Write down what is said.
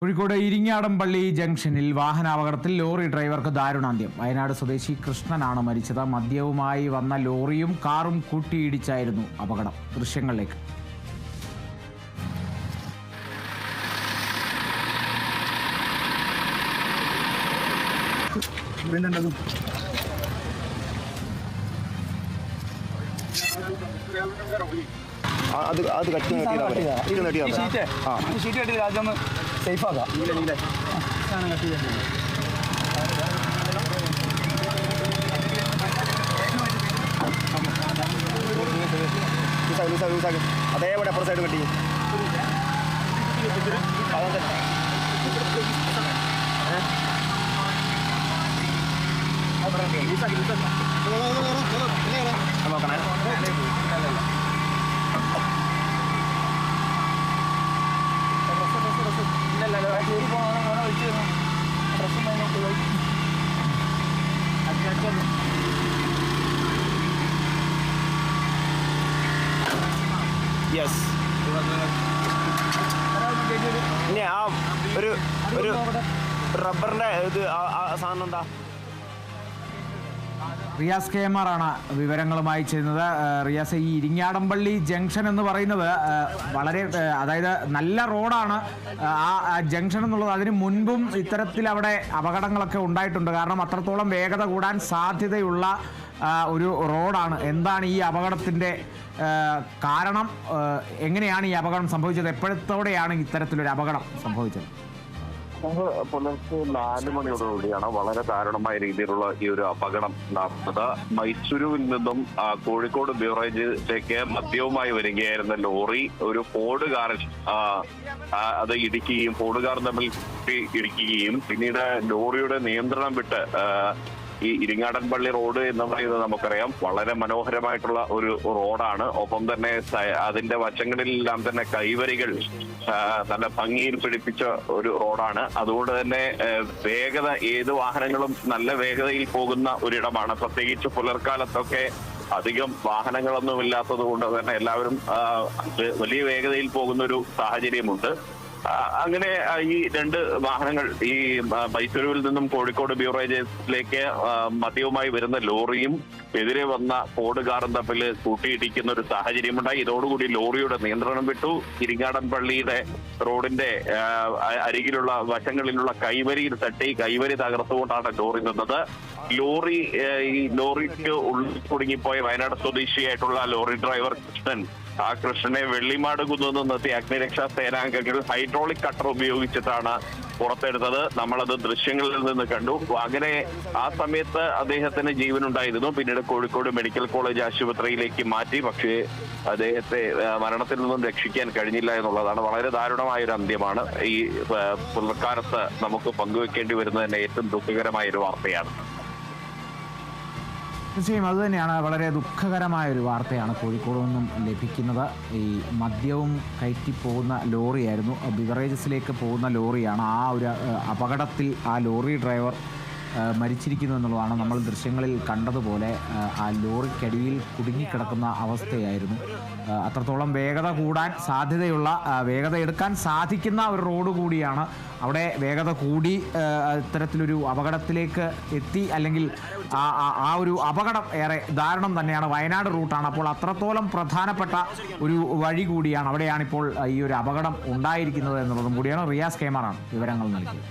കോഴിക്കോട് ഇരിങ്ങാടൻപള്ളി ജംഗ്ഷനിൽ വാഹനാപകടത്തിൽ ലോറി ഡ്രൈവർക്ക് ദാരുണാന്ത്യം. വയനാട് സ്വദേശി കൃഷ്ണനാണ് മരിച്ചത്. മദ്യവുമായി വന്ന ലോറിയും കാറും കൂട്ടിയിടിച്ചായിരുന്നു അപകടം. ദൃശ്യങ്ങളിലേക്ക്. അത് കട്ടി ഷീറ്റ് കെട്ടി രാജ്യം സേഫാക്കാം. അതേപോലെ അപ്പുറ സൈഡ് കെട്ടി നോക്കണേ. യെസ്, പിന്നെ ആ ഒരു റബ്ബറിന്റെ ഇത് സാധനം എന്താ? റിയാസ് KMR ആണ് വിവരങ്ങളുമായി ചെയ്യുന്നത്. റിയാസ്, ഈ ഇരിങ്ങാടൻപള്ളി ജംഗ്ഷൻ എന്ന് പറയുന്നത് വളരെ, അതായത് നല്ല റോഡാണ് ആ ജംഗ്ഷൻ എന്നുള്ളത്. അതിന് മുൻപും ഇത്തരത്തിൽ അവിടെ അപകടങ്ങളൊക്കെ ഉണ്ടായിട്ടുണ്ട്. കാരണം അത്രത്തോളം വേഗത കൂടാൻ സാധ്യതയുള്ള ഒരു റോഡാണ്. എന്താണ് ഈ അപകടത്തിൻ്റെ കാരണം? എങ്ങനെയാണ് ഈ അപകടം സംഭവിച്ചത്? എപ്പോഴത്തോടെയാണ് ഇത്തരത്തിലൊരു അപകടം സംഭവിച്ചത്? പുലർച്ചെ 4 മണിയോടുകൂടിയാണ് വളരെ ദാരുണമായ രീതിയിലുള്ള ഈ ഒരു അപകടം നടന്നത്. മൈസൂരുവിൽ നിന്നും കോഴിക്കോട് ബീവറേജിലേക്ക് മദ്യവുമായി വരികയായിരുന്ന ലോറി ഒരു ഫോർഡ് കാറിൽ അത് ഇടിക്കുകയും ഫോർഡ് കാർ തമ്മിൽ ഇടിക്കുകയും പിന്നീട് ലോറിയുടെ നിയന്ത്രണം വിട്ട് ഈ ഇരിങ്ങാടൻപള്ളി റോഡ് എന്ന് പറയുന്നത് നമുക്കറിയാം വളരെ മനോഹരമായിട്ടുള്ള ഒരു റോഡാണ്. ഒപ്പം തന്നെ അതിന്റെ വശങ്ങളിലെല്ലാം തന്നെ കൈവരികൾ നല്ല ഭംഗിയിൽ പിടിപ്പിച്ച ഒരു റോഡാണ്. അതുകൊണ്ട് തന്നെ വേഗത, ഏത് വാഹനങ്ങളും നല്ല വേഗതയിൽ പോകുന്ന ഒരിടമാണ്. പ്രത്യേകിച്ച് പുലർക്കാലത്തൊക്കെ അധികം വാഹനങ്ങളൊന്നും ഇല്ലാത്തത് കൊണ്ട് തന്നെ എല്ലാവരും വലിയ വേഗതയിൽ പോകുന്ന ഒരു സാഹചര്യമുണ്ട്. അങ്ങനെ ഈ 2 വാഹനങ്ങൾ ഈ മൈസൂരുവിൽ നിന്നും കോഴിക്കോട് ബീവറേജിലേക്ക് മദ്യവുമായി വരുന്ന ലോറിയും എതിരെ വന്ന ഫോർഡ് കാറും തമ്മിൽ കൂട്ടിയിടിക്കുന്ന ഒരു സാഹചര്യമുണ്ടായി. ഇതോടുകൂടി ലോറിയുടെ നിയന്ത്രണം വിട്ടു. ഇരിങ്ങാടൻപള്ളിയുടെ റോഡിന്റെ അരികിലുള്ള വശങ്ങളിലുള്ള കൈവരിയിൽ തട്ടി കൈവരി തകർത്തുകൊണ്ടാണ് ലോറി നിന്നത്. ഈ ലോറിക്ക് ഉള്ളിൽ കുടുങ്ങിപ്പോയ വയനാട് സ്വദേശിയായിട്ടുള്ള ലോറി ഡ്രൈവർ കൃഷ്ണൻ, ആ കൃഷ്ണനെ വെള്ളിമാട് കുന്നു നിർത്തി അഗ്നിരക്ഷാ സേനാംഗങ്ങൾ ഹൈഡ്രോളിക് കട്ടർ ഉപയോഗിച്ചിട്ടാണ് പുറത്തെടുത്തത്. നമ്മളത് ദൃശ്യങ്ങളിൽ നിന്ന് കണ്ടു. അങ്ങനെ ആ സമയത്ത് അദ്ദേഹത്തിന് ജീവനുണ്ടായിരുന്നു. പിന്നീട് കോഴിക്കോട് മെഡിക്കൽ കോളേജ് ആശുപത്രിയിലേക്ക് മാറ്റി. പക്ഷേ അദ്ദേഹത്തെ മരണത്തിൽ നിന്നും രക്ഷിക്കാൻ കഴിഞ്ഞില്ല എന്നുള്ളതാണ്. വളരെ ദാരുണമായ ഒരു അന്ത്യമാണ് ഈ പുലർക്കാലത്ത് നമുക്ക് പങ്കുവെക്കേണ്ടി വരുന്നത് തന്നെ ഏറ്റവും ദുഃഖകരമായ ഒരു വാർത്തയാണ്. തീർച്ചയായും അതുതന്നെയാണ്. വളരെ ദുഃഖകരമായൊരു വാർത്തയാണ് കോഴിക്കോട് നിന്നും ലഭിക്കുന്നത്. ഈ മദ്യവും കയറ്റി പോകുന്ന ലോറിയായിരുന്നു, ബിവറേജസിലേക്ക് പോകുന്ന ലോറിയാണ്. ആ ഒരു അപകടത്തിൽ ആ ലോറി ഡ്രൈവർ മരിച്ചിരിക്കുന്നു എന്നുള്ളതാണ്. നമ്മൾ ദൃശ്യങ്ങളിൽ കണ്ടതുപോലെ ആ ലോറിക്കടിയിൽ കുടുങ്ങിക്കിടക്കുന്ന അവസ്ഥയായിരുന്നു. അത്രത്തോളം വേഗത കൂടാൻ സാധ്യതയുള്ള, വേഗത എടുക്കാൻ സാധിക്കുന്ന ഒരു റോഡ് കൂടിയാണ്. അവിടെ വേഗത കൂടി ഇത്തരത്തിലൊരു അപകടത്തിലേക്ക് എത്തി, അല്ലെങ്കിൽ ആ ഒരു അപകടം ഏറെ ദാരുണം തന്നെയാണ്. വയനാട് റൂട്ടാണ്, അപ്പോൾ അത്രത്തോളം പ്രധാനപ്പെട്ട ഒരു വഴി കൂടിയാണ്. അവിടെയാണിപ്പോൾ ഈ ഒരു അപകടം ഉണ്ടായിരിക്കുന്നത് എന്നുള്ളതും കൂടിയാണ്. റിയാസ് KMR ആണ് വിവരങ്ങൾ നൽകിയത്.